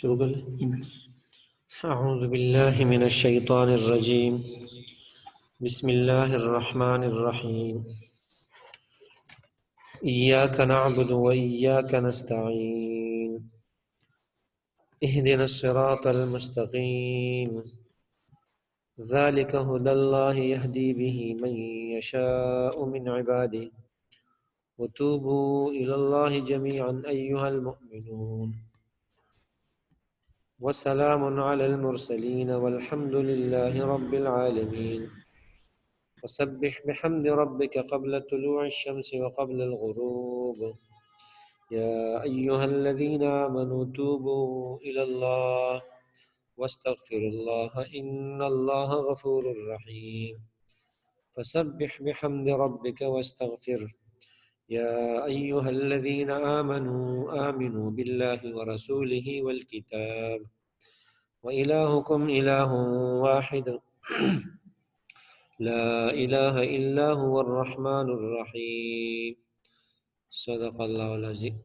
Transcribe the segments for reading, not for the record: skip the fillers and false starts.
شروع کر لیں۔ اعوذ باللہ من الشیطان الرجیم، بسم اللہ الرحمن الرحیم، ایاک نعبد و ایاک نستعین، اہدنا الصراط المستقیم، ذلک ھدی اللہ یہدی بہ من یشاء من عبادہ، وتوبوا الی اللہ جميعا ایھا المؤمنون، وسلام علی المرسلین والحمد للہ رب العالمین، وسبح بحمد ربک قبل طلوع الشمس وقبل الغروب، یا ایھا الذین آمنوا توبوا الی اللہ واستغفروا اللہ ان اللہ غفور رحیم، فسبح بحمد ربک واستغفر، یا ایھا الذین آمنوا آمنوا باللہ ورسولہ والکتاب وإلہکم الہ واحد لا الہ الا هو الرحمن الرحیم، صدق اللہ العظیم۔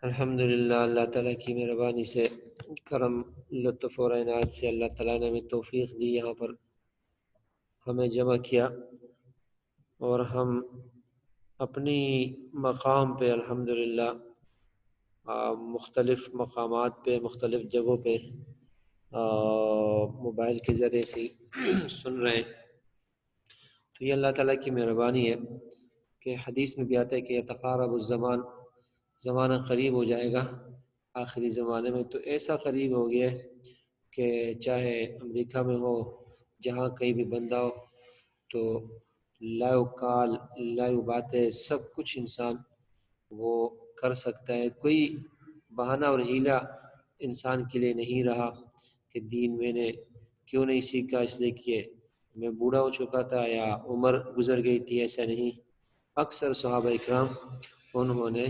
الحمدللہ، اللہ تعالیٰ کی مہربانی سے، کرم، لطف اور عنایت سے اللہ تعالیٰ نے ہمیں توفیق دی، یہاں پر ہمیں جمع کیا اور ہم اپنی مقام پہ الحمدللہ مختلف مقامات پہ، مختلف جگہوں پہ موبائل کے ذریعے سے سن رہے ہیں، تو یہ اللہ تعالیٰ کی مہربانی ہے کہ حدیث میں بھی آتا ہے کہ یتقارب الزمان، زمانہ قریب ہو جائے گا آخری زمانے میں، تو ایسا قریب ہو گیا ہے کہ چاہے امریکہ میں ہو، جہاں کہیں بھی بندہ ہو، تو لائیو کال، لائیو باتیں، سب کچھ انسان وہ کر سکتا ہے۔ کوئی بہانہ اور ہیلہ انسان کے لیے نہیں رہا کہ دین میں نے کیوں نہیں سیکھا، اس لیے کہ میں بوڑھا ہو چکا تھا یا عمر گزر گئی تھی، ایسا نہیں۔ اکثر صحابہ اکرام انہوں نے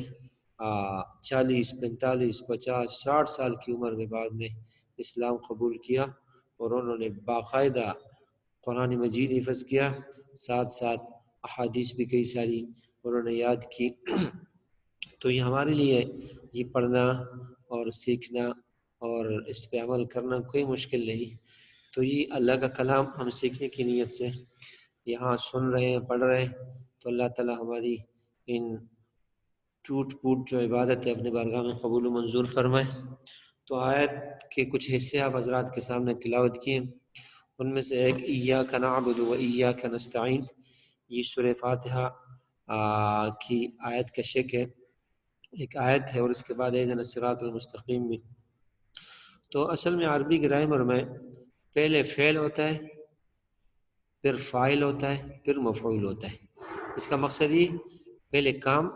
40، 45، 50، 60 سال کی عمر میں بعد نے اسلام قبول کیا، اور انہوں نے باقاعدہ قرآن مجید حفظ کیا، ساتھ ساتھ احادیث بھی کئی ساری انہوں نے یاد کی۔ تو یہ ہمارے لیے یہ پڑھنا اور سیکھنا اور اس پہ عمل کرنا کوئی مشکل نہیں۔ تو یہ اللہ کا کلام ہم سیکھنے کی نیت سے یہاں سن رہے ہیں، پڑھ رہے ہیں، تو اللہ تعالیٰ ہماری ان ٹوٹ پوٹ جو عبادت ہے اپنے بارگاہ میں قبول و منظور فرمائے۔ تو آیت کے کچھ حصے آپ حضرات کے سامنے تلاوت کیے، ان میں سے ایک ایاک نعبد و ایاک نستعین، یہ سورہ فاتحہ کی آیت کا شق ہے، ایک آیت ہے، اور اس کے بعد اہدنا الصراط المستقیم بھی۔ تو اصل میں عربی گرامر میں پہلے فعل ہوتا ہے، پھر فاعل ہوتا ہے، پھر مفعول ہوتا ہے۔ اس کا مقصد یہ پہلے کام،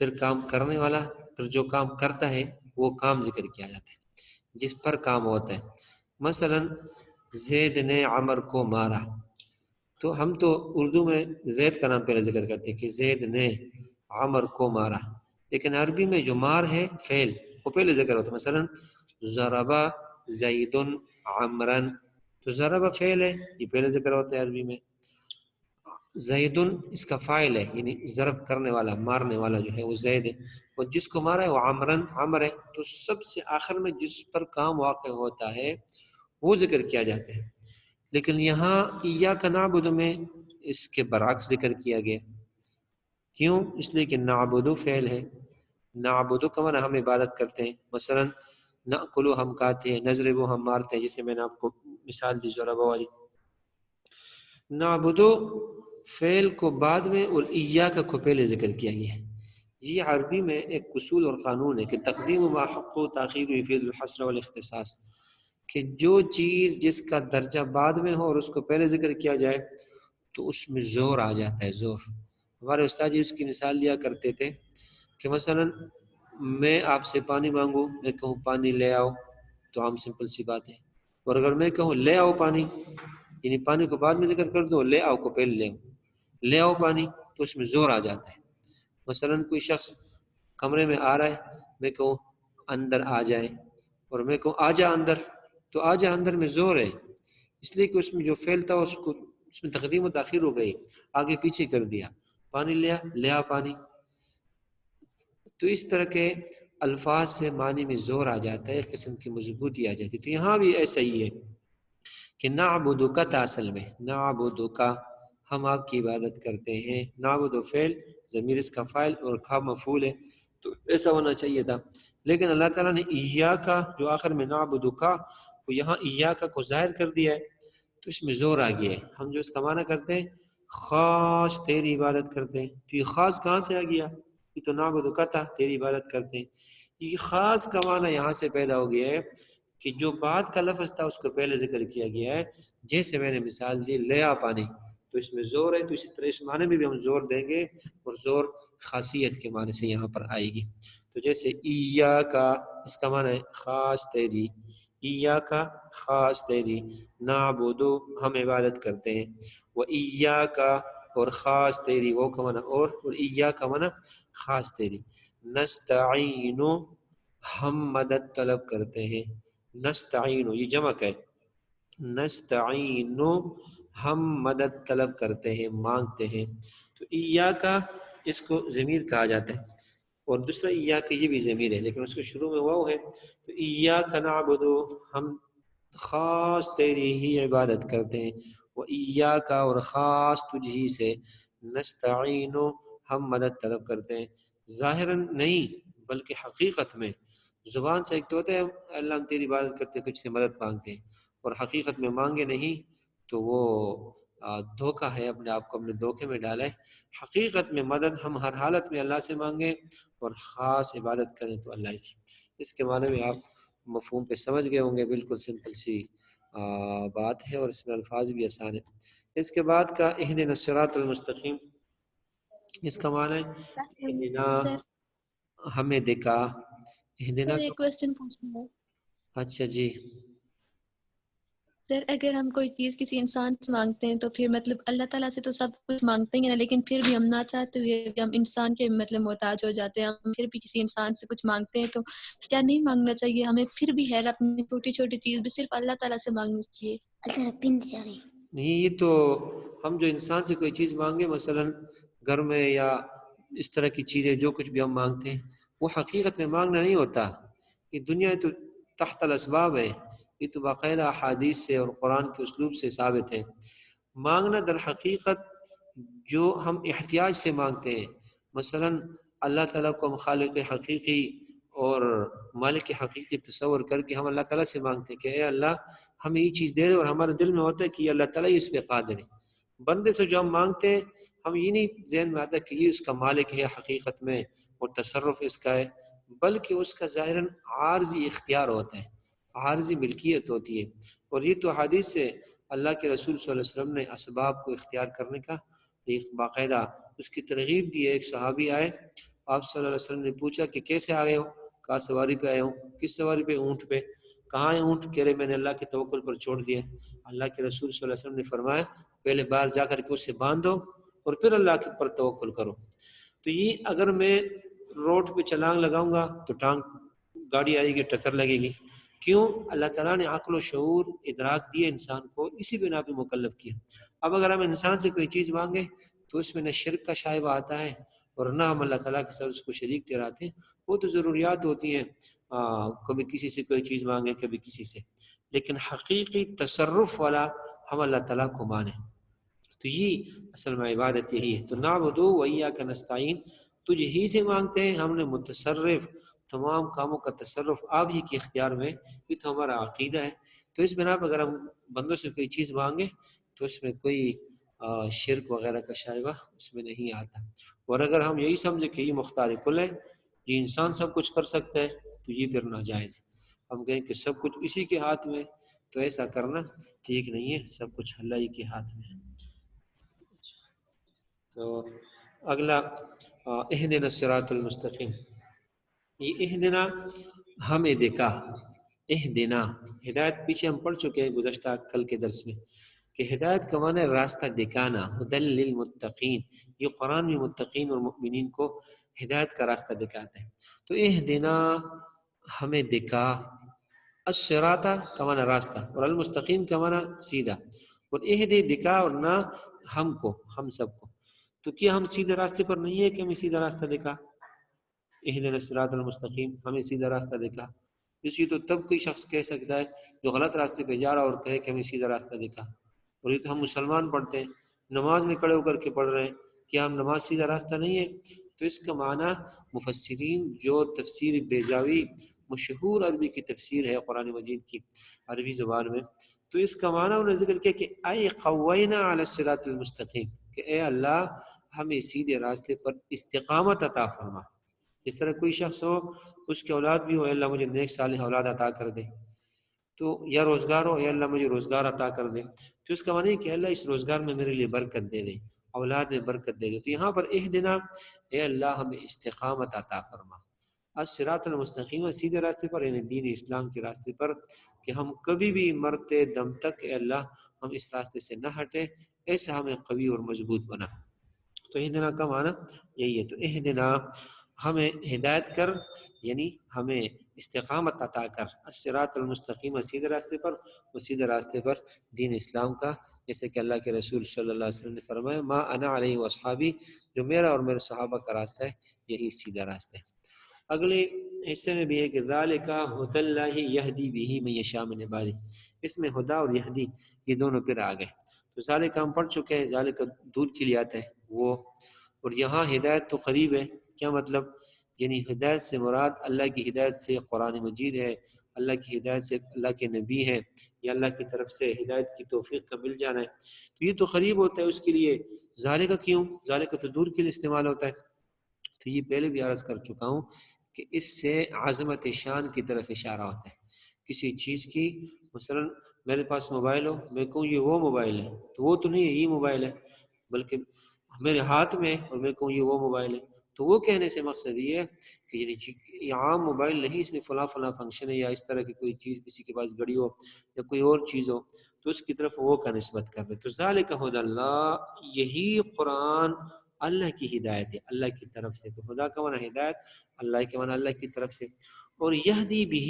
پھر کام کرنے والا، پھر جو کام کرتا ہے وہ کام ذکر کیا جاتا ہے جس پر کام ہوتا ہے۔ مثلا زید نے عمر کو مارا، تو ہم تو اردو میں زید کا نام پہلے ذکر کرتے ہیں کہ زید نے عمر کو مارا، لیکن عربی میں جو مار ہے فعل وہ پہلے ذکر ہوتا ہے۔ مثلا ضربا زید عمرن، تو ضربا فعل ہے، یہ پہلے ذکر ہوتا ہے عربی میں۔ زیدن اس کا فاعل ہے، یعنی ضرب کرنے والا، مارنے والا جو ہے وہ زید ہے، اور جس کو مارا ہے وہ عمرن، عمر ہے۔ تو سب سے آخر میں جس پر کام واقع ہوتا ہے وہ ذکر کیا جاتا ہے، لیکن یہاں ایاک نعبد میں اس کے برعکس ذکر کیا گیا۔ کیوں؟ اس لیے کہ نعبد فعل ہے، نعبد کا معنی ہم عبادت کرتے ہیں۔ مثلا نأکل ہم کھاتے ہیں، نضرب ہم مارتے ہیں، جیسے میں نے آپ کو مثال دی ضربہ والی۔ نعبد فعل کو بعد میں اور ایاک کو پہلے ذکر کیا گیا ہے۔ یہ عربی میں ایک اصول اور قانون ہے کہ تقدیم ما حق و تاخیر یفید الحصر والاختصاص، کہ جو چیز جس کا درجہ بعد میں ہو اور اس کو پہلے ذکر کیا جائے تو اس میں زور آ جاتا ہے، زور۔ ہمارے استاد جی اس کی مثال دیا کرتے تھے کہ مثلا میں آپ سے پانی مانگوں، میں کہوں پانی لے آؤ، تو عام سمپل سی بات ہے، اور اگر میں کہوں لے آؤ پانی، یعنی پانی کو بعد میں ذکر کر دو، لے آؤ کو پہلے لے آؤ، لے آؤ پانی، تو اس میں زور آ جاتا ہے۔ مثلا کوئی شخص کمرے میں آ رہا ہے، میں کہوں اندر آ جائے، اور میں کہوں آ جا اندر، تو آ جا اندر میں زور ہے، اس لیے کہ اس میں جو فعل تھا اس میں تقدیم و تاخیر ہو گئی، آگے پیچھے کر دیا، پانی لیا، لے آ پانی۔ تو اس طرح کے الفاظ سے معنی میں زور آ جاتا ہے، ایک قسم کی مضبوطی آ جاتی ہے۔ تو یہاں بھی ایسا ہی ہے کہ نعبدک تھا اصل میں، نعبدک ہم آپ کی عبادت کرتے ہیں، نعبد فعل، ضمیر اس کا فاعل اور کھا مفعول ہے، تو ایسا ہونا چاہیے تھا، لیکن اللہ تعالیٰ نے ایاکا جو آخر میں نعبدک وہ یہاں ایاکا کو ظاہر کر دیا ہے، تو اس میں زور آ گیا ہے۔ ہم جو اس کا معنی کرتے ہیں خاص تیری عبادت کرتے ہیں، تو یہ خاص کہاں سے آ گیا؟ یہ تو نعبدک تھا، تیری عبادت کرتے ہیں، یہ خاص کا معنی یہاں سے پیدا ہو گیا ہے کہ جو بعد کا لفظ تھا اس کو پہلے ذکر کیا گیا ہے، جیسے میں نے مثال دی لیا پانی، تو اس میں زور ہے، تو اسی طرح اس معنی میں بھی ہم زور دیں گے، اور زور خاصیت کے معنی سے یہاں پر آئے گی۔ تو جیسے ایاکا اس کا معنی ہے خاص تیری، ایاکا خاص تیری، نعبدو ہم عبادت کرتے ہیں، و ایاکا اور خاص تیری، وہ کا معنی اور ایاکا معنی خاص تیری، نستعینو ہم مدد طلب کرتے ہیں، نستعینو یہ جمع ہے، نستعینو ہم مدد طلب کرتے ہیں، مانگتے ہیں، تو ایاکا اس کو ضمیر کہا جاتا ہے، اور دوسرا ایاکا یہ بھی ضمیر ہے لیکن اس کو شروع میں واو ہے، تو ایاکا نعبدو ہم خاص تیری ہی عبادت کرتے ہیں، وہ ایاکا اور خاص تجھ ہی سے، نستعینو ہم مدد طلب کرتے ہیں، ظاہراً نہیں بلکہ حقیقت میں، زبان سے ایک تو ہوتا ہے اللہ ہم تیری عبادت کرتے ہیں، تجھ سے مدد مانگتے ہیں، اور حقیقت میں مانگے نہیں تو وہ دھوکہ ہے، اپنے آپ کو ہم نے دھوکے میں ڈالا ہے۔ حقیقت میں مدد ہم ہر حالت میں اللہ سے مانگیں اور خاص عبادت کریں تو اللہ کی۔ اس کے معنی میں آپ مفہوم پہ سمجھ گئے ہوں گے، بالکل سمپل سی بات ہے، اور اس میں الفاظ بھی آسان ہے۔ اس کے بعد کا اہدنا الصراط المستقیم، اس کا معنی ہے اہدنا سر ہمیں دکھا، اہدنا ایک کوسچن پوچھنا ہے اچھا جی سر، اگر ہم کوئی چیز کسی انسان سے مانگتے ہیں تو پھر مطلب اللہ تعالیٰ سے تو سب کچھ مانگتے ہیں نا، لیکن پھر بھی ہم نہ چاہتے ہوئے ہم انسان کے مطلب محتاج ہو جاتے ہیں، ہم پھر بھی کسی انسان سے کچھ مانگتے ہیں، تو کیا نہیں مانگنا چاہیے ہمیں؟ پھر بھی ہے اپنی چھوٹی چھوٹی چیز بھی صرف اللہ تعالیٰ سے مانگنی چاہیے۔ نہیں، یہ تو ہم جو انسان سے کوئی چیز مانگے، مثلا گھر میں یا اس طرح کی چیزیں جو کچھ بھی ہم مانگتے ہیں، وہ حقیقت میں مانگنا نہیں ہوتا، یہ دنیا تو تحت الاسباب ہے، یہ تو باقاعدہ احادیث سے اور قرآن کے اسلوب سے ثابت ہے۔ مانگنا در حقیقت جو ہم احتیاج سے مانگتے ہیں، مثلا اللہ تعالیٰ کو ہم خالق حقیقی اور مالک حقیقی تصور کر کے ہم اللہ تعالیٰ سے مانگتے ہیں کہ اے اللہ ہمیں یہ چیز دے دے، اور ہمارے دل میں ہوتا ہے کہ یہ اللہ تعالیٰ ہی اس پہ قادر ہے۔ بندے سے جو ہم مانگتے ہیں، ہم یہ نہیں ذہن میں آتا کہ یہ اس کا مالک ہے حقیقت میں اور تصرف اس کا ہے، بلکہ اس کا ظاہراً عارضی اختیار ہوتا ہے، عارضی ملکیت ہوتی ہے، اور یہ تو حدیث سے اللہ کے رسول صلی اللہ علیہ وسلم نے اسباب کو اختیار کرنے کا ایک باقاعدہ اس کی ترغیب دی ہے۔ ایک صحابی آئے، آپ صلی اللہ علیہ وسلم نے پوچھا کہ کیسے آ گئے ہو؟ کہا سواری پہ آئے ہوں۔ کس سواری پہ؟ اونٹ پہ۔ کہاں ہے اونٹ؟ کہہ رہے میں نے اللہ کے توکل پر چھوڑ دیا۔ اللہ کے رسول صلی اللہ علیہ وسلم نے فرمایا پہلے باہر جا کر کے اسے باندھو اور پھر اللہ کے پر توکل کرو۔ تو یہ اگر میں روڈ پہ چھلانگ لگاؤں گا تو ٹانگ گاڑی آئے گی، ٹکر لگے گی، کیوں؟ اللہ تعالیٰ نے عقل و شعور ادراک دیے انسان کو، اسی بنا پہ مکلف کیا۔ اب اگر ہم انسان سے کوئی چیز مانگے تو اس میں نہ شرک کا شائبہ آتا ہے اور نہ ہم اللہ تعالیٰ کے ساتھ اس کو شریک ٹھہراتے ہیں، وہ تو ضروریات ہوتی ہیں، کبھی کسی سے کوئی چیز مانگے کبھی کسی سے، لیکن حقیقی تصرف والا ہم اللہ تعالیٰ کو مانیں، تو یہ اصل میں عبادت یہی ہے۔ تو نعبدو و ایاک نستعین، تجھ ہی سے مانگتے ہیں، ہم نے متصرف تمام کاموں کا تصرف آپ ہی کے اختیار میں، یہ تو ہمارا عقیدہ ہے۔ تو اس بنا پر اگر ہم بندوں سے کوئی چیز مانگیں تو اس میں کوئی شرک وغیرہ کا شائبہ اس میں نہیں آتا، اور اگر ہم یہی سمجھیں کہ یہ مختار کل ہے، یہ انسان سب کچھ کر سکتا ہے، تو یہ پھر ناجائز ہے۔ ہم کہیں کہ سب کچھ اسی کے ہاتھ میں، تو ایسا کرنا ٹھیک نہیں ہے، سب کچھ اللہ ہی کے ہاتھ میں ہے۔ تو اگلا اہدنا الصراط المستقیم، یہ اہدنا ہمیں دکھا، اہدنا ہدایت پیچھے ہم پڑھ چکے ہیں گزشتہ کل کے درس میں کہ ہدایت کا معنی راستہ دکھانا، ہدی للمتقین، یہ قرآن میں متقین اور مؤمنین کو ہدایت کا راستہ دکھاتا ہے۔ تو اہدنا ہمیں دکھا، الصراط کا معنی راستہ اور المستقیم کا معنی سیدھا، اور اہدی دکھا اور نہ ہم کو، ہم سب کو، تو کیا ہم سیدھے راستے پر نہیں ہے کہ ہمیں سیدھا راستہ دکھا؟ اہدنا الصراط المستقیم، ہمیں سیدھا راستہ دکھا۔ اسی تو تب کوئی شخص کہہ سکتا ہے جو غلط راستے پہ جا رہا اور کہے کہ ہمیں سیدھا راستہ دکھا۔ اور یہ تو ہم مسلمان پڑھتے ہیں، نماز میں کھڑے ہو کر کے پڑھ رہے ہیں، کیا ہم نماز سیدھا راستہ نہیں ہے؟ تو اس کا معنی مفسرین جو تفسیر بیضاوی مشہور عربی کی تفسیر ہے قرآن مجید کی عربی زبان میں، تو اس کا معنی انہوں نے ذکر کیا کہ اے قوینا علی الصراط المستقیم، کہ اے اللہ ہمیں سیدھے راستے پر استقامت عطا فرما۔ جس طرح کوئی شخص ہو، اس کی اولاد بھی ہو، اے اللہ مجھے نیک صالح اولاد عطا کر دے، تو یا روزگار ہو، اے اللہ مجھے روزگار عطا کر دے، تو اس کا معنی ہے کہ اللہ اس روزگار میں میرے لیے برکت دے دے، اولاد میں برکت دے دے۔ تو یہاں پر اہدنا، اے اللہ ہمیں استقامت عطا فرما، الصراط المستقیم، سیدھے راستے پر، یعنی دین اسلام کے راستے پر، کہ ہم کبھی بھی مرتے دم تک اے اللہ ہم اس راستے سے نہ ہٹے، ایسا ہمیں قوی اور مضبوط بنا۔ تو اہدنا کا معنی یہی ہے۔ تو اہدنا ہمیں ہدایت کر، یعنی ہمیں استقامت عطا کر، الصراط المستقیم، سیدھے راستے پر، وہ سیدھے راستے پر دین اسلام کا، جیسے کہ اللہ کے رسول صلی اللہ علیہ وسلم نے فرمایا ما انا علیہ واصحابی، جو میرا اور میرے صحابہ کا راستہ ہے یہی سیدھا راستہ ہے۔ اگلے حصے میں بھی ہے کہ ذالک ھدی اللہ یہدی بہ من یشاء من عبادہ، اس میں ہدا اور یہدی یہ دونوں پھر آ گئے۔ تو ذالک ہم پڑھ چکے ہیں، ذالک دور کے لیے آتا ہے وہ، اور یہاں ہدایت تو قریب ہے، کیا مطلب؟ یعنی ہدایت سے مراد اللہ کی ہدایت سے قرآن مجید ہے، اللہ کی ہدایت سے اللہ کے نبی ہے، یا اللہ کی طرف سے ہدایت کی توفیق کا مل جانا ہے، تو یہ تو قریب ہوتا ہے اس کے لیے۔ ذالک کیوں؟ ذالک تو دور کے لیے استعمال ہوتا ہے۔ تو یہ پہلے بھی عرض کر چکا ہوں کہ اس سے عظمت شان کی طرف اشارہ ہوتا ہے کسی چیز کی۔ مثلا میرے پاس موبائل ہو، میں کہوں یہ وہ موبائل ہے، تو وہ تو نہیں ہے یہ موبائل ہے، بلکہ میرے ہاتھ میں اور میں کہوں یہ وہ موبائل ہے، تو وہ کہنے سے مقصد یہ ہے کہ یہ عام موبائل نہیں، اس میں فلاں فلاں فنکشن ہے، یا اس طرح کی کوئی چیز کسی کے پاس گھڑی ہو یا کوئی اور چیز ہو، تو اس کی طرف وہ کا نسبت کر دے۔ تو ذالک ھدی اللہ، یہی قرآن اللہ کی ہدایت ہے، اللہ کی طرف سے۔ تو خدا کا معنی ہدایت، اللہ کے معنی اللہ کی طرف سے۔ اور یہدی بہ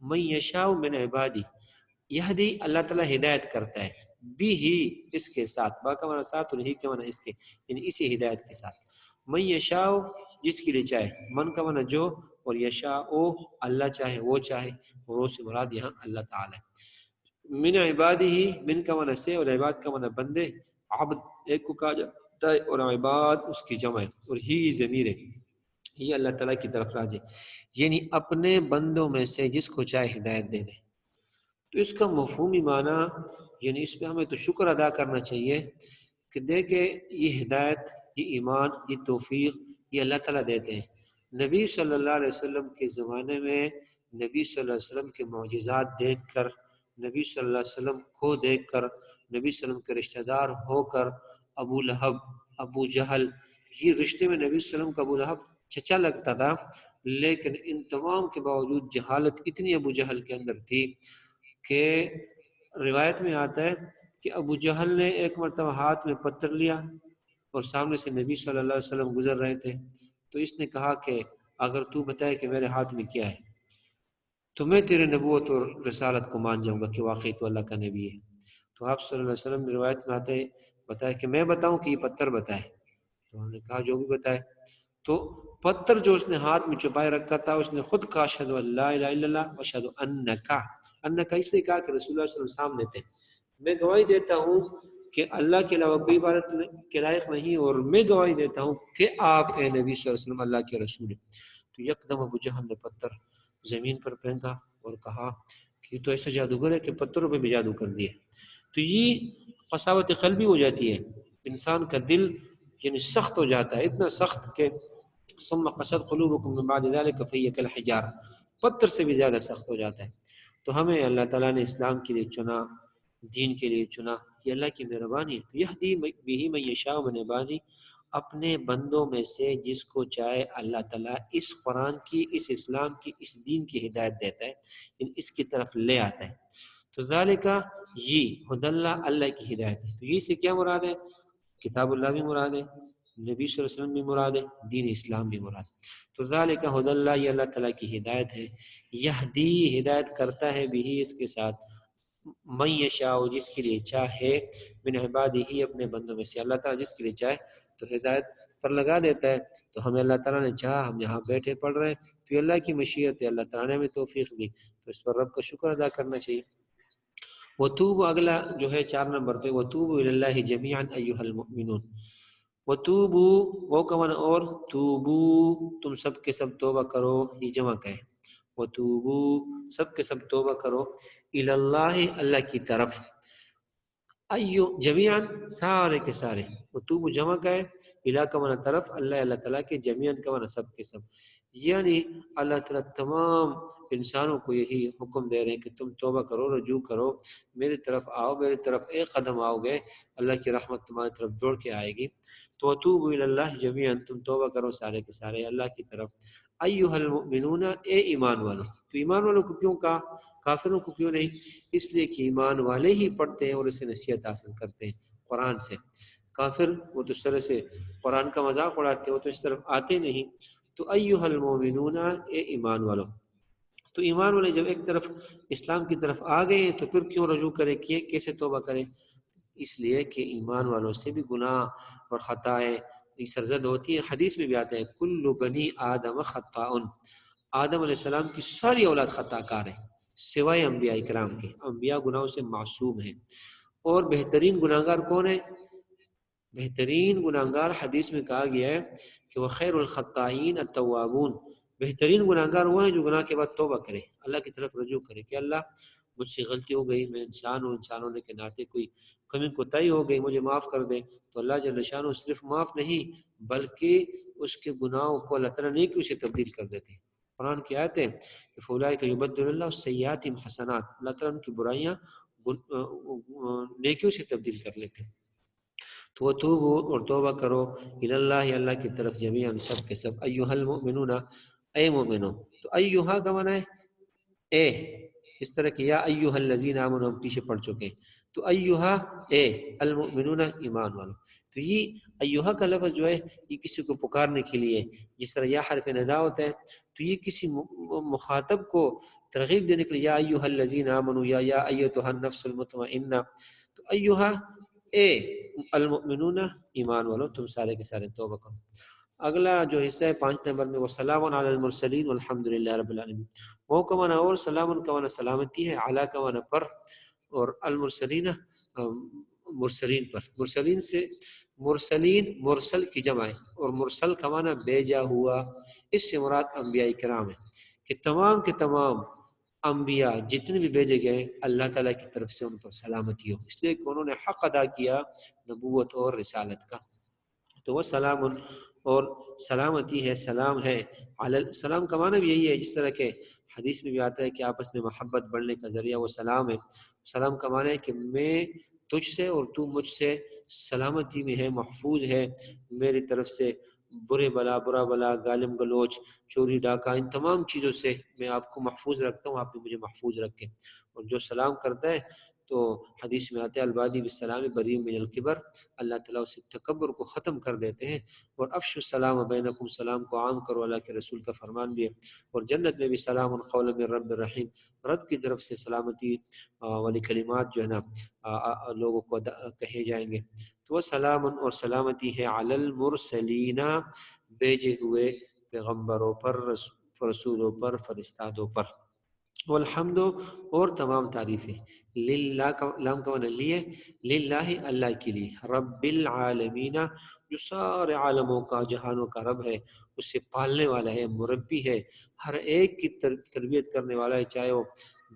من یشاء من عبادہ، یہدی اللہ تعالیٰ ہدایت کرتا ہے، بھی ہی اس کے ساتھ، با کا معنی ساتھ، اور ہی کا معنی اس کے، یعنی اسی ہدایت کے ساتھ۔ من یشاء جس کے لیے چاہے، من کا معنی جو، اور یشاء اللہ چاہے، وہ چاہے، اور وہ سے مراد یہاں اللہ تعالی ہے۔ من عبادہ، من کا معنی سے، اور عباد کا معنی بندے، عبد ایک کو کہا جاتا ہے، اور عباد اس کی جمع ہے، اور ہی ضمیر ہے، یہ اللہ تعالیٰ کی طرف راجع، یعنی اپنے بندوں میں سے جس کو چاہے ہدایت دے دے۔ تو اس کا مفہومی معنی، یعنی اس پہ ہمیں تو شکر ادا کرنا چاہیے کہ دیکھے یہ ہدایت، یہ ایمان، یہ توفیق یہ اللہ تعالیٰ دیتے ہیں۔ نبی صلی اللہ علیہ وسلم کے زمانے میں نبی صلی اللہ علیہ وسلم کے معجزات دیکھ کر، نبی صلی اللہ علیہ وسلم کو دیکھ کر، نبی صلی اللہ علیہ وسلم کے رشتہ دار ہو کر، ابو لہب، ابو جہل، یہ رشتے میں نبی صلی اللہ علیہ وسلم کا ابو لہب چچا لگتا تھا، لیکن ان تمام کے باوجود جہالت اتنی ابو جہل کے اندر تھی کہ روایت میں آتا ہے کہ ابو جہل نے ایک مرتبہ ہاتھ میں پتھر لیا، اور سامنے سے نبی صلی اللہ علیہ وسلم گزر رہے تھے، تو اس نے کہا کہ اگر تو بتائے کہ میرے ہاتھ میں کیا ہے تو میں تیرے نبوت اور رسالت کو مان جاؤں گا کہ واقعی تو اللہ کا نبی ہے۔ تو آپ صلی اللہ علیہ وسلم نے روایت میں آتے بتایا کہ میں بتاؤں کہ یہ پتھر بتائے، تو انہوں نے کہا جو بھی بتائے۔ تو پتھر جو اس نے ہاتھ میں چھپائے رکھا تھا، اس نے خود کہا اشہد ان لا الہ الا اللہ واشہد انک، اس لیے کہا کہ رسول اللہ صلی اللہ علیہ وسلم سامنے تھے، میں گواہی دیتا ہوں کہ اللہ کے علاوہ کوئی عبادت کے لائق نہیں، اور میں گواہی دیتا ہوں کہ آپ اے نبی صلی اللہ علیہ وسلم اللہ کے رسول ہیں۔ تو یکدم ابو جہل نے پتھر زمین پر پھینکا اور کہا کہ تو ایسا جادوگر ہے کہ پتھروں پہ بھی جادو کر دیا۔ تو یہ قساوت قلبی ہو جاتی ہے، انسان کا دل یعنی سخت ہو جاتا ہے، اتنا سخت کہ ثم قست قلوبکم من بعد ذلک فہی کالحجارہ، پتھر سے بھی زیادہ سخت ہو جاتا ہے۔ تو ہمیں اللہ تعالیٰ نے اسلام کے لیے چنا، دین کے لیے چنا، یہ اللہ کی مہربانی ہے۔ تو یہدی بہ من یشاء من عبادہ، اپنے بندوں میں سے جس کو چاہے اللہ تعالیٰ اس قرآن کی، اس اسلام کی، اس دین کی ہدایت دیتا ہے، یعنی اس کی طرف لے آتا ہے۔ تو ذالک، یہ ھدی اللہ، اللہ کی ہدایت ہے۔ تو یہ سے کیا مراد ہے؟ کتاب اللہ بھی مراد ہے، نبی صلی اللہ علیہ وسلم بھی مراد ہے، دین اسلام بھی مراد ہے۔ تو ذالک ھدی اللہ، یہ اللہ تعالیٰ کی ہدایت ہے، یہدی ہدایت کرتا ہے بھی اس کے ساتھ، من یشاء جس کے لیے چاہے، من عبادہ اپنے بندوں میں سے، اللہ تعالیٰ جس کے لیے چاہے تو ہدایت پر لگا دیتا ہے. تو ہمیں اللہ تعالیٰ نے چاہا ہم یہاں بیٹھے پڑھ رہے ہیں تو یہ اللہ کی مشیت ہے، اللہ تعالیٰ نے ہمیں توفیق دی، تو اس پر رب کا شکر ادا کرنا چاہیے. وتوبوا اگلا جو ہے 4 نمبر پہ وتوبوا الی اللہ جميعا ایھا المؤمنون. وتوبوا وہ کون اور توبو تم سب کے سب توبہ کرو، یہ جمع کا ہے. وتوبوا سب کے سب توبہ کرو الی اللہ اللہ کی طرف، ایو جميعا سارے کے سارے، وتوبوا جمع کا ہے، الی کا معنی طرف، اللہ اللہ تعالیٰ کے، جميعا کا معنی سب کے سب، یعنی اللہ تعالیٰ تمام انسانوں کو یہی حکم دے رہے ہیں کہ تم توبہ کرو، رجوع کرو، میری طرف آؤ، میری طرف ایک قدم آؤ گے اللہ کی رحمت تمہاری طرف دوڑ کے آئے گی. تو وتوبوا الی اللہ جميعا تم توبہ کرو سارے کے سارے اللہ کی طرف، ایھا المؤمنون اے ایمان والو. تو ایمان والوں کو کیوں کہا، کافروں کو کیوں نہیں؟ اس لیے کہ ایمان والے ہی پڑھتے ہیں اور اس سے نصیحت حاصل کرتے ہیں قرآن سے. کافر وہ تو اس طرح سے قرآن کا مذاق اڑاتے ہیں، وہ تو اس طرف آتے نہیں. تو ایھا المؤمنون اے ایمان والو. تو ایمان والے جب ایک طرف اسلام کی طرف آ گئے ہیں تو پھر کیوں رجوع کرے، کیسے توبہ کرے؟ اس لیے کہ ایمان والوں سے بھی گناہ اور خطائیں سرزد ہوتی ہیں. حدیث میں بھی آتا ہے کل بنی آدم خطاء، آدم علیہ السلام کی ساری اولاد خطا کار ہے سوائے انبیاء کرام کے، انبیاء گناہوں سے معصوم ہیں. اور بہترین گناہگار کون ہے؟ بہترین گناہگار حدیث میں کہا گیا ہے کہ وہ خیر الخطائین التوابون، بہترین گناہگار وہ ہیں جو گناہ کے بعد توبہ کرے، اللہ کی طرف رجوع کرے کہ اللہ مجھ سے غلطی ہو گئی، میں انسان ہوں، انسان ہونے کے ناطے کوئی کمی کوتاہی ہو گئی، مجھے معاف کر دے. تو اللہ جل شانہ صرف معاف نہیں بلکہ اس کے گناہوں کو اللہ تعالیٰ نیکیوں سے تبدیل کر دیتے ہیں. قرآن کی آیت ہے کہ فَأُولَٰئِکَ يُبَدِّلُ اللَّهُ سَیِّئَاتِهِمْ حسنات، اللہ تعالیٰ ان کی برائیاں نیکیوں سے تبدیل کر لیتے ہیں. تو توبو اور توبہ کرو الی اللہ اللہ کی طرف جميعا سب کے سب، ایھا المؤمنون اے مومنو. تو ایھا کا معنی ہے اے، اس طرح کہ یا ایھا الذین آمنوا ہم پیچھے پڑھ چکے ہیں. تو ایھا اے المؤمنون ایمان والو. تو یہ ایھا کا لفظ جو ہے یہ کسی کو پکارنے کے لیے، جس طرح یا حرف ندا ہوتا ہے تو یہ کسی مخاطب کو ترغیب دینے کے لیے یا ایھا الذین آمنوا یا ایھا النفس المطمئنہ. تو ایھا اے المؤمنون ایمان والو تم سارے کے سارے توبہ کرو. اگلا جو حصہ ہے 5 نمبر میں وہ سلام علی المرسلین والحمد للہ رب العالمین. وہ کا معنی اور سلام کا معنی سلامتی ہے، اعلیٰ کا معنی پر، اور المرسلین مرسلین پر. مرسلین سے مرسلین مرسل کی جمع ہے، اور مرسل کا معنی بھیجا ہوا. اس سے مراد انبیاء کرام ہیں کہ تمام کے تمام انبیاء جتنے بھی بھیجے گئے اللہ تعالیٰ کی طرف سے ان پر سلامتی ہو، اس لیے کہ انہوں نے حق ادا کیا نبوت اور رسالت کا. تو وہ سلام اور سلامتی ہے، سلام ہے. سلام کا معنی بھی یہی ہے، جس طرح کہ حدیث میں بھی آتا ہے کہ آپس میں محبت بڑھنے کا ذریعہ وہ سلام ہے. سلام کا معنی ہے کہ میں تجھ سے اور تو مجھ سے سلامتی میں ہے، محفوظ ہے، میری طرف سے برا بلا غالم گلوچ چوری ڈاکہ ان تمام چیزوں سے میں آپ کو محفوظ رکھتا ہوں، آپ بھی مجھے محفوظ رکھیں. اور جو سلام کرتا ہے تو حدیث میں آتا ہے البادی بالسلام بری من الکبر، اللہ تعالیٰ اسے تکبر کو ختم کر دیتے ہیں. اور افشوا السلام بینکم، سلام کو عام کرو، اللہ کے رسول کا فرمان بھی ہے. اور جنت میں بھی سلام قولا من رب الرحیم، رب کی طرف سے سلامتی والی کلمات جو ہے نا لوگوں کو کہے جائیں گے. تو وہ سلام اور سلامتی ہے علی المرسلین، بھیجے ہوئے پیغمبروں پر، رسولوں پر، فرستادوں پر. والحمد اور تمام تعریفیں للہ کا لام کا معنی لیے، للہ اللہ کے لیے، رب العالمین جو سارے عالموں کا جہانوں کا رب ہے، اس سے پالنے والا ہے، مربی ہے، ہر ایک کی تربیت کرنے والا ہے، چاہے وہ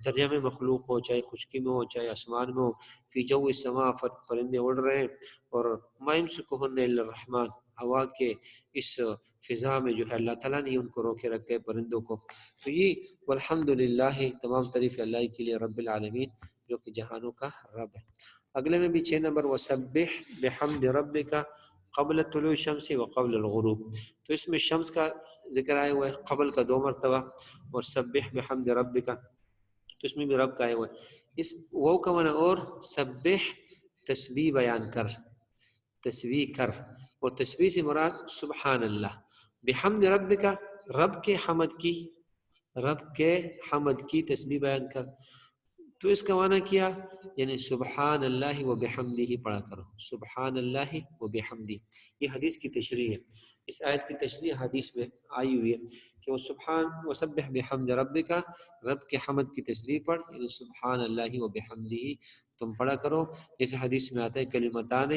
دریا میں مخلوق ہو، چاہے خشکی میں ہو، چاہے آسمان میں ہو. فی جو السماء پرندے اڑ رہے ہیں، اور ما یمسکہن الا الرحمن، ہوا کے اس فضا میں جو ہے اللہ تعالیٰ نے ان کو روکے رکھے پرندوں کو. تو یہ والحمد للہ تمام تعریف اللہ کے لیے رب العالمین جو کہ جہانوں کا رب ہے. اگلے میں بھی 6 نمبر وسبح بحمد ربک قبل طلوع الشمس وقبل الغروب. تو اس میں شمس کا ذکر آیا ہوا ہے قبل کا 2 مرتبہ، اور سبح بحمد ربک تو اس میں بھی رب کا آیا ہوا ہے. اس وہ کا معنی اور سبح تسبیح بیان کر، تسبیح کر، اور تسبیح سے مراد سبحان اللہ. بحمد ربک رب کے حمد کی، رب کے حمد کی تسبیح بیان کر. تو اس کا معنی کیا، یعنی سبحان اللہ و بحمدہ ہی پڑھا کرو، سبحان اللہ و بحمدہ، یہ حدیث کی تشریح ہے۔ اس آیت کی تشریح حدیث میں آئی ہوئی ہے کہ وہ سبحان وسبح بحمد ربک، رب کے حمد کی تسبیح پڑھ، یعنی سبحان اللہ و بحمدہ تم پڑھا کرو، جیسے حدیث میں آتا ہے کلمتان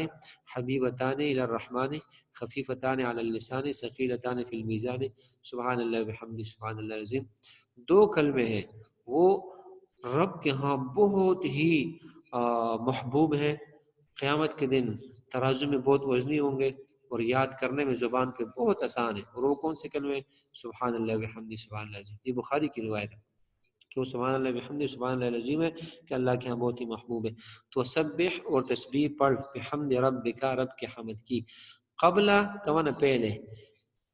حبیبتان الی الرحمن خفیفتان علی اللسان ثقیلتان فی المیزان سبحان اللہ وبحمدہ سبحان اللہ العظیم، دو کلمے ہیں وہ رب کے ہاں بہت ہی محبوب ہیں، قیامت کے دن ترازو میں بہت وزنی ہوں گے اور یاد کرنے میں زبان پہ بہت آسان ہے، اور وہ کون سے کلمے؟ سبحان اللہ وبحمدہ سبحان اللہ العظیم، یہ بخاری کی روایت ہے کہ وہ سبحان اللہ وبحمدہ سبحان اللہ العظیم ہے کہ اللہ کے ہاں بہت ہی محبوب ہے۔ تو سبح اور تسبیح پڑھ بحمد ربک، رب کے حمد کی، قبل کا معنی پہلے،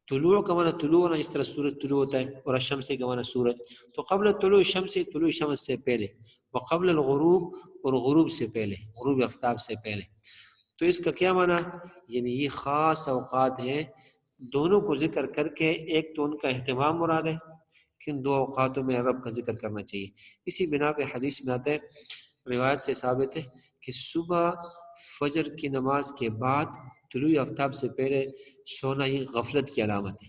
طلوع کا معنی طلوع ہونا، اس طرح سورج طلوع ہوتا ہے، اور الشمس کا معنی سورج، تو قبل طلوع الشمس، طلوع شمس سے پہلے، وقبل الغروب، اور غروب سے پہلے، غروب آفتاب سے پہلے۔ تو اس کا کیا معنی؟ یعنی یہ خاص اوقات ہیں، دونوں کو ذکر کر کے ایک تو ان کا اہتمام مراد ہے کہ ان دو اوقاتوں میں رب کا ذکر کرنا چاہیے۔ اسی بنا پہ حدیث میں آتا ہے، روایت سے ثابت ہے کہ صبح فجر کی نماز کے بعد طلوع آفتاب سے پہلے سونا ہی غفلت کی علامت ہے،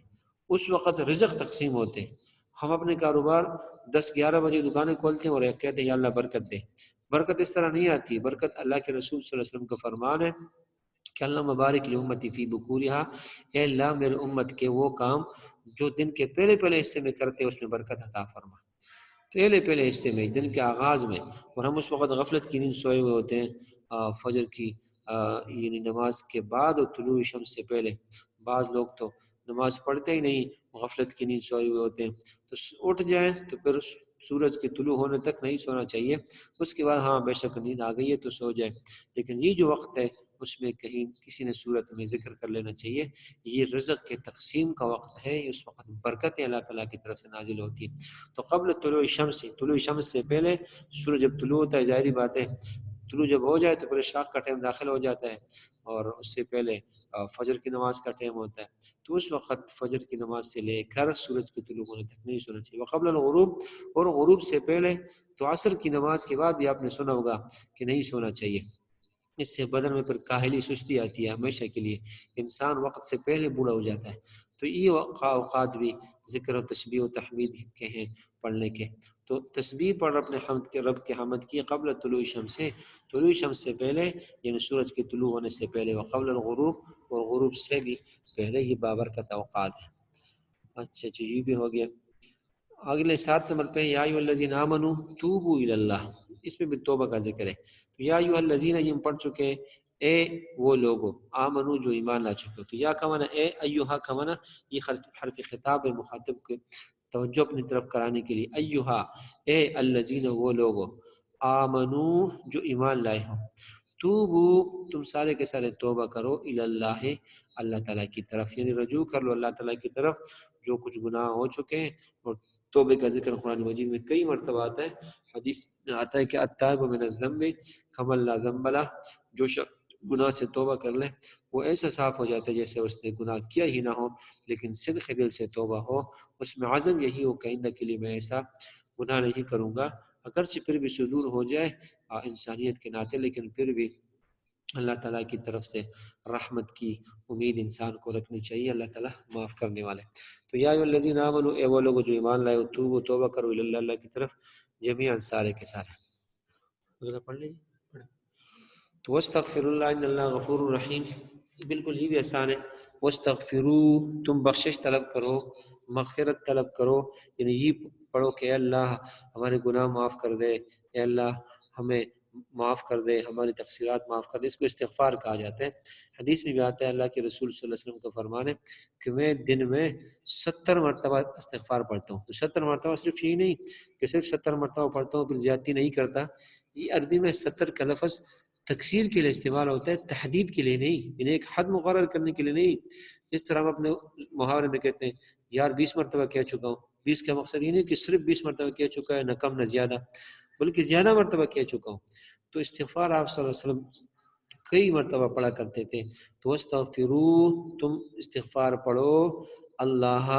اس وقت رزق تقسیم ہوتے ہیں۔ ہم اپنے کاروبار 10-11 بجے دکانیں کھولتے ہیں اور کہتے ہیں یا اللہ برکت دے، برکت اس طرح نہیں آتی، برکت اللہ کے رسول صلی اللہ علیہ وسلم کا فرمان ہے کہ اللہ مبارک لامتی فی بکورہا، اے اللہ میرے امت کے وہ کام جو دن کے پہلے پہلے حصے میں کرتے ہیں اس میں برکت عطا فرما، پہلے حصے میں، دن کے آغاز میں، اور ہم اس وقت غفلت کی نیند سوئے ہوئے ہوتے ہیں، فجر کی یعنی نماز کے بعد اور طلوع شمس سے پہلے۔ بعض لوگ تو نماز پڑھتے ہی نہیں، غفلت کی نیند سوئے ہوئے ہوتے ہیں، تو اٹھ جائیں تو پھر سورج کے طلوع ہونے تک نہیں سونا چاہیے، اس کے بعد ہاں بے شک نیند آ گئی ہے تو سو جائے، لیکن یہ جو وقت ہے اس میں کہیں کسی نے صورت میں ذکر کر لینا چاہیے، یہ رزق کے تقسیم کا وقت ہے، اس وقت برکتیں اللہ تعالیٰ کی طرف سے نازل ہوتی ہیں۔ تو قبل طلوع شمس، طلوع شمس سے پہلے، سورج جب طلوع ہوتا ہے ظاہری بات ہے، طلوع جب ہو جائے تو پہلے شاق کا ٹائم داخل ہو جاتا ہے، اور اس سے پہلے فجر کی نماز کا ٹائم ہوتا ہے، تو اس وقت فجر کی نماز سے لے کر سورج کے طلوع ہونے تک نہیں سونا چاہیے۔ وقبل الغروب، اور غروب سے پہلے، تو عصر کی نماز کے بعد بھی آپ نے سنا ہوگا کہ نہیں سونا چاہیے، اس سے بدن میں پھر کاہلی سستی آتی ہے ہمیشہ کے لیے، انسان وقت سے پہلے بوڑھا ہو جاتا ہے۔ تو یہ اوقات بھی ذکر و تسبیح و تحمید کے ہیں پڑھنے کے، تو تسبیح پڑھ اپنے حمد کے، رب کے حمد کی، قبل طلوع شمس سے، طلوع شمس سے پہلے یعنی سورج کے طلوع ہونے سے پہلے، وقبل الغروب، اور غروب سے بھی پہلے، یہ بابرکت اوقات ہیں۔ اچھا یہ بھی ہو گیا۔ اگلے 7 نمبر پہ یا ایھا الذین آمنوا توبوا الی اللہ، اس میں بھی توبہ کا ذکر ہے۔ تو یا ایھا الذین، یہ ہم پڑھ چکے ہیں، اے وہ لوگو، آمنو جو ایمان لا چکے ہو، تو یا کا معنی اے، ایھا کا معنی یہ حرف خطاب ہے مخاطب کے توجہ اپنی طرف کرانے کے لیے، ایھا اے الذین وہ لوگو، آمنو جو ایمان لائے ہو، توبو تم سارے کے سارے توبہ کرو، الی اللہ اللہ تعالیٰ کی طرف، یعنی رجوع کر لو اللہ تعالیٰ کی طرف، جو کچھ گناہ ہو چکے ہیں، اور توبے کا ذکر قرآن مجید میں کئی مرتبہ آتا ہے، حدیث میں آتا ہے کہ التائب من الذنب کمن لا ذنب لہ، جو شخص گناہ سے توبہ کر لے وہ ایسا صاف ہو جاتا ہے جیسے اس نے گناہ کیا ہی نہ ہو، لیکن صدق دل سے توبہ ہو، اس میں عزم یہی ہو کہ آئندہ کے لیے میں ایسا گناہ نہیں کروں گا، اگرچہ پھر بھی صدور ہو جائے انسانیت کے ناطے، لیکن پھر بھی اللہ تعالیٰ کی طرف سے رحمت کی امید انسان کو رکھنی چاہیے، اللہ تعالیٰ معاف کرنے والے۔ تو یا ایھا الذین آمنوا، اے وہ لوگ جو ایمان لائے ہو، توبوا توبہ کرو الی اللہ کی طرف، جمیعا سارے کے سارے۔ ذرا پڑھ لیجیے۔ تو واستغفر اللہ ان اللہ غفور الرحیم، بالکل یہ بھی آسان ہے، واستغفروا تم بخشش طلب کرو، مغفرت طلب کرو، یعنی یہ پڑھو کہ اے اللہ ہمارے گناہ معاف کر دے، اے اللہ ہمیں معاف کر دے، ہماری تقصیرات معاف کر دے، اس کو استغفار کہا جاتا ہے۔ حدیث میں بھی آتا ہے، اللہ کے رسول صلی اللہ علیہ وسلم کا فرمان ہے کہ میں دن میں 70 مرتبہ استغفار پڑھتا ہوں۔ تو 70 مرتبہ صرف یہی نہیں کہ صرف 70 مرتبہ پڑھتا ہوں پھر زیادتی نہیں کرتا، یہ عربی میں 70 کا لفظ تکثیر کے لیے استعمال ہوتا ہے، تحدید کے لیے نہیں، یعنی ایک حد مقرر کرنے کے لیے نہیں۔ جس طرح ہم اپنے محاورے میں کہتے ہیں یار 20 مرتبہ کہہ چکا ہوں، 20 کا مقصد یہ نہیں کہ صرف 20 مرتبہ کہہ چکا ہے، نہ کم نہ زیادہ، بلکہ زیادہ مرتبہ کہہ چکا ہوں۔ تو استغفار آپ صلی اللہ علیہ وسلم کئی مرتبہ پڑھا کرتے تھے. تو واستغفرو، تم استغفار پڑھو اللہ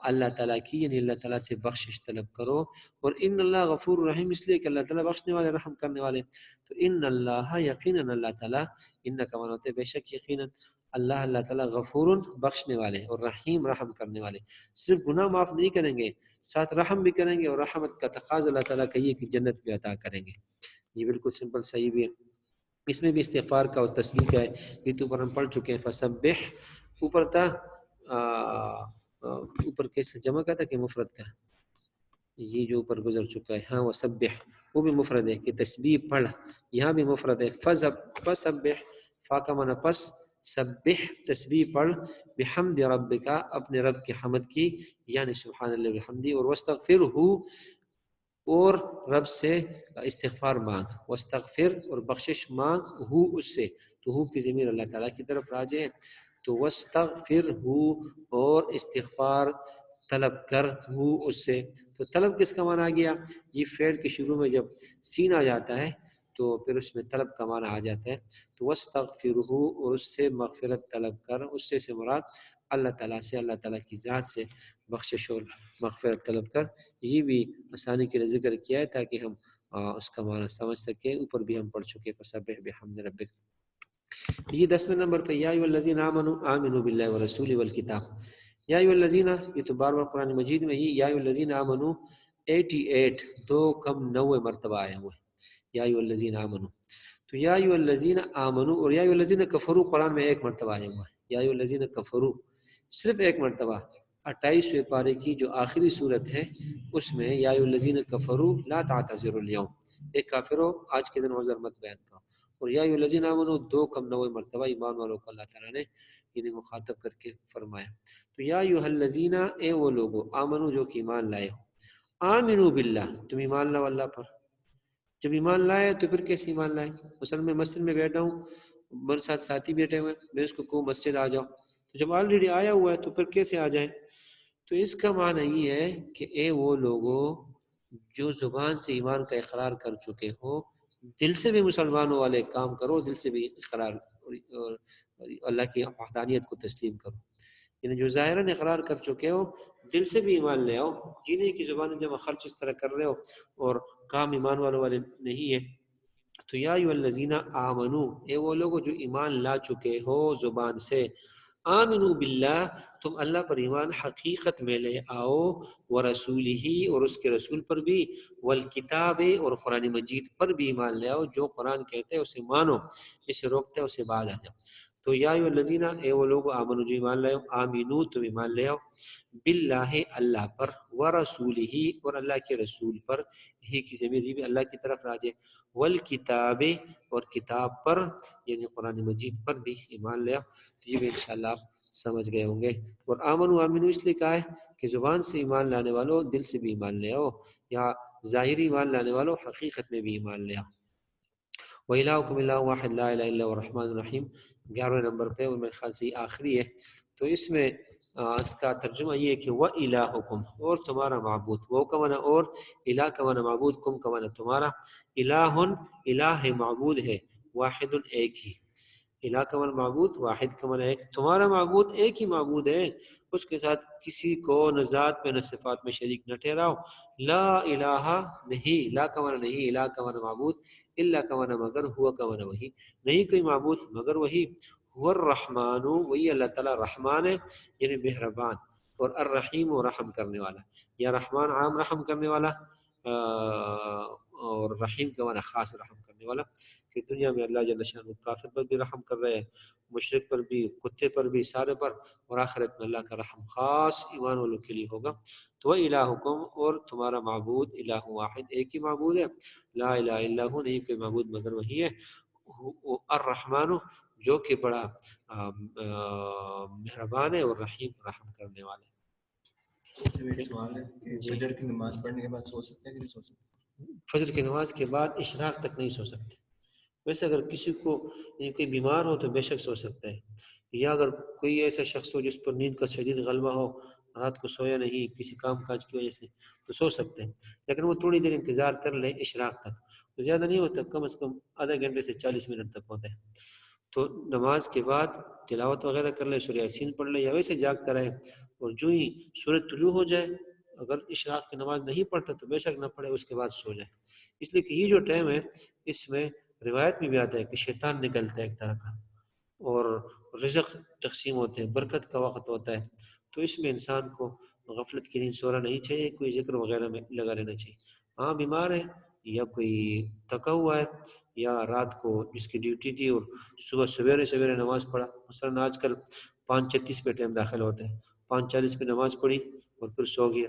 اللہ تعالیٰ کی، یعنی اللہ تعالیٰ سے بخشش طلب کرو. اور ان اللہ غفور رحیم اس لیے کہ اللہ تعالیٰ بخشنے والے رحم کرنے والے. تو ان اللہ یقیناً اللہ تعالیٰ، ان کا معنی ہوتا ہے بے شک یقیناً اللہ اللہ تعالیٰ غفور بخشنے والے اور رحیم رحم کرنے والے. صرف گناہ معاف نہیں کریں گے، ساتھ رحم بھی کریں گے، اور رحمت کا تقاضا اللہ تعالیٰ کا یہ کہ جنت بھی عطا کریں گے. یہ بالکل سمپل صحیح بھی ہے. اس میں بھی استغفار کا اور تسبیح کا ہے، یہ تو اوپر ہم پڑھ چکے ہیں. فسبح اوپر تھا، اوپر کیسے جمع کا تھا کہ مفرد کا؟ یہ جو اوپر گزر چکا ہے. ہاں وسبح وہ بھی مفرد ہے کہ تسبیح پڑھ، یہاں بھی مفرد ہے. فسبح فا کا معنی پس، سبح تسبیح پڑھ، بحمد ربک اپنے رب کی حمد کی، یعنی سبحان اللہ بحمدی. اور واستغفرہ اور رب سے استغفار مانگ، واستغفر اور بخشش مانگ ہو اس سے. تو ہو کی ضمیر اللہ تعالیٰ کی طرف راجع ہے. تو واستغفر ہو اور استغفار طلب کر ہو اس سے. تو طلب کس کا معنی آ گیا؟ یہ فعل کے شروع میں جب سین آ جاتا ہے تو پھر اس میں طلب کا معنی آ جاتا ہے. تو واستغفر ہو اور اس سے مغفرت طلب کر، اس سے مراد اللہ تعالیٰ سے، اللہ تعالیٰ کی ذات سے بخشش اور مغفرت طلب کر. یہ بھی آسانی کے لیے ذکر کیا ہے تاکہ ہم اس کا معنی سمجھ سکیں. اوپر بھی ہم پڑھ چکے فسبح بحمد ربک. یہ 10ویں نمبر پہ یا ایھا الذین آمنوا آمنوا باللہ ورسولہ والکتاب. یا ایھا الذین، یہ تو بار بار قرآن مجید میں ہی یا ایھا الذین آمنوا 88 دو کم 90 مرتبہ آیا ہوا ہے یا ایھا الذین آمنوا. تو یا ایھا الذین آمنوا اور یا ایھا الذین کفروا قرآن میں ایک مرتبہ آیا ہوا ہے. یا ایھا الذین کفروا صرف ایک مرتبہ. 28ویں پارے کی جو آخری صورت ہے اس میں یا ایھا الذین کفروا لا تعتذروا اليوم، ایک کافرو آج کے دن عذر مت بیان کرو. اور یا ایھا الذین آمنوا دو کم 90 مرتبہ ایمان والوں کو اللہ تعالیٰ نے انہیں مخاطب کر کے فرمایا. تو یا ایھا الذین، اے وہ لوگو، آمنو جو کہ ایمان لائے ہو. آمنو باللہ تم ایمان لاؤ اللہ پر. جب ایمان لائے تو پھر کیسے ایمان لائے؟ مثلا میں مسجد میں بیٹھا ہوں، میرے ساتھ ساتھی بیٹھے ہوئے، میں اس کو کہوں مسجد آ جاؤ، تو جب آلریڈی آیا ہوا ہے تو پھر کیسے آ جائیں؟ تو اس کا معنی یہ ہے کہ اے وہ لوگوں جو زبان سے ایمان کا اقرار کر چکے ہو، دل سے بھی مسلمانوں والے کام کرو، دل سے بھی اقرار اور اللہ کی وحدانیت کو تسلیم کرو. یعنی جو ظاہراً اقرار کر چکے ہو دل سے بھی ایمان لے آؤ. یہ نہیں کہ زبان جب خرچ اس طرح کر رہے ہو اور کام ایمان والوں والے نہیں ہے. تو یا ایھا الذین آمنو، اے وہ لوگ جو ایمان لا چکے ہو زبان سے. آمنو باللہ تم اللہ پر ایمان حقیقت میں لے آؤ، ورسولہ اور اس کے رسول پر بھی، والکتاب اور قرآن مجید پر بھی ایمان لے آؤ. جو قرآن کہتے ہیں اسے مانو، جسے روکتے ہیں اسے بعد آ جاؤ. تو یا ایھا الذین، اے وہ لوگ آمنو جو ایمان لے آؤ، آمنو تم ایمان لے آؤ، باللہ اللہ پر، ورسولہ اور اللہ کے رسول پر، ہی کی ضمیر بھی اللہ کی طرف راجع، والکتاب اور کتاب پر یعنی قرآن مجید پر بھی ایمان لے آؤ. تو یہ بھی انشاءاللہ آپ سمجھ گئے ہوں گے. اور آمنو اس لیے کہا ہے کہ زبان سے ایمان لانے والوں دل سے بھی ایمان لے آؤ، یا ظاہری ایمان لانے والوں حقیقت میں بھی ایمان لے آؤ. وَإِلَٰهُكُمْ إِلَٰهٌ وَاحِدٌ لَا إِلَٰهَ إِلَّا هُوَ الرَّحْمَٰنُ الرَّحِيمُ. 11ویں نمبر پہ، اور میرے خیال سے یہ آخری ہے. تو اس میں اس کا ترجمہ یہ ہے کہ وَإِلَٰهُكُمْ اور تمہارا معبود، وہ کا معنی اور، الہ کا معنی معبود، کم کا معنی تمہارا. الہ الہ معبود ہے، واحد ایک ہی. الہ کا معنی معبود، واحد کا معنی ایک. تمہارا معبود ایک ہی معبود ہے، اس کے ساتھ کسی کو نہ ذات میں نہ صفات میں شریک نہ ٹھہراؤ. لا الہ نہیں، لا کا معنی نہیں، الہ کا معنی معبود، الا کا معنی مگر، ہوا کا معنی وہی، نہیں کوئی معبود مگر وہی. هو الرحمن وہی اللہ تعالیٰ رحمان ہے یعنی مہربان، اور الرحیم و رحم کرنے والا. یا رحمان عام رحم کرنے والا، اور رحیم کا معنی خاص رحم کرنے والا. کہ دنیا میں اللہ جل شانہ کافر پر بھی رحم کر رہے ہیں، مشرک پر بھی، کتے پر بھی، سارے پر. اور آخرت میں اللہ کا رحم خاص ایمان والوں کے لیے ہوگا. تو الہکم اور تمہارا معبود، الہ واحد ایک ہی معبود ہے، لا الہ الا ہو نہیں کوئی معبود مگر وہی ہے. الرحمن جو کہ بڑا مہربان ہے، اور رحیم رحم کرنے والا ہے. ایک سوال ہے کہ جی، فجر کی نماز پڑھنے کے بعد سو سکتے ہیں کہ نہیں سو سکتے؟ فجر کی نماز کے بعد اشراق تک نہیں سو سکتے. ویسے اگر کسی کو کوئی بیمار ہو تو بے شک سو سکتا ہے، یا اگر کوئی ایسا شخص ہو جس پر نیند کا شدید غلبہ ہو، رات کو سویا نہیں کسی کام کاج کی وجہ سے، تو سو سکتے ہیں. لیکن وہ تھوڑی دیر انتظار کر لے اشراق تک، زیادہ نہیں ہوتا، کم از کم آدھا گھنٹے سے 40 منٹ تک ہوتا ہے. تو نماز کے بعد تلاوت وغیرہ کر لے، سورہ یاسین پڑھ لے، یا ویسے جاگتا رہے، اور جو ہی سورج طلوع ہو جائے، اگر اشراق کی نماز نہیں پڑھتا تو بے شک نہ پڑھے، اس کے بعد سو جائے. اس لیے کہ یہ جو ٹائم ہے اس میں روایت میں بھی آتا ہے کہ شیطان نکلتا ہے ایک طرح کا، اور رزق تقسیم ہوتے ہیں، برکت کا وقت ہوتا ہے. تو اس میں انسان کو غفلت کی نیند سونا نہیں چاہیے، کوئی ذکر وغیرہ میں لگا رہنا چاہیے. ہاں بیمار ہے یا کوئی تھکا ہوا ہے، یا رات کو جس کی ڈیوٹی تھی اور صبح سویرے نماز پڑھا، مثلاً آج کل 5:36 پہ ٹائم داخل ہوتا ہے، 5:40 پہ نماز پڑھی اور پھر سو گیا،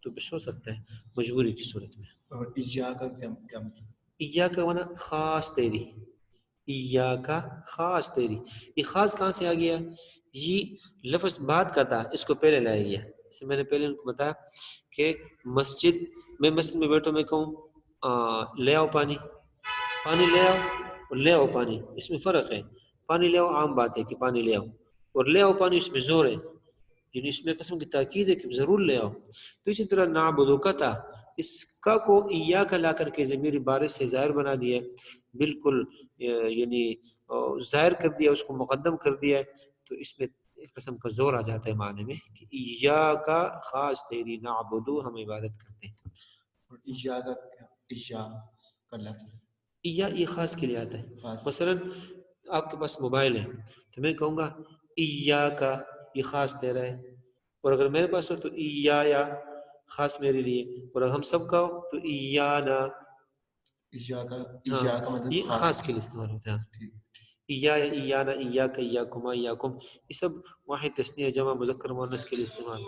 تو پھر سو سکتا ہے مجبوری کی صورت میں. اور اجا کا کیا مطلب؟ ایا کا معنی خاص تیری، ایا کا خاص تیری. یہ خاص کہاں سے آ گیا؟ یہ لفظ بات کا تھا، اس کو پہلے لایا گیا. جیسے میں نے پہلے ان کو بتایا کہ مسجد میں بیٹھوں، میں کہوں لے آؤ پانی لے آؤ، اور لے آؤ پانی، اس میں فرق ہے. پانی لے آؤ عام بات ہے کہ پانی لے آؤ، اور لے آؤ پانی اس میں زور ہے، یعنی اس میں قسم کی تاکید ہے کہ ضرور لے آؤ. تو اسی طرح نعبدو کا تھا، اس کا کو ایا کا لا کر کے ضمیر بارش سے ظاہر بنا دیا، بالکل یعنی ظاہر کر دیا، اس کو مقدم کر دیا. تو اس میں ایک قسم کا زور آ جاتا ہے معنی میں کہ ایا کا خاص تیری نعبدو، ہم عبادت کرتے ہیں. اور اجا کا کیا؟ اجا کا لفظ ایا یہ خاص کے لیے آتا ہے. خاص. مثلا آپ کے پاس موبائل ہے تو میں کہوں گا ایا کا، یہ خاص تیرا ہے. اور اگر میرے پاس ہو تو ایا خاص میرے لیے، اور اگر ہم سب کا ہو تو ایانا. اجا کا ہاں مطلب یہ خاص کے لیے استعمال ہوتا ہے. ٹھیک. ایا ایانا، ایاک ایاکما ایاکم، یہ سب واحد تثنیہ جمع مذکر مؤنث کے لیے استعمال.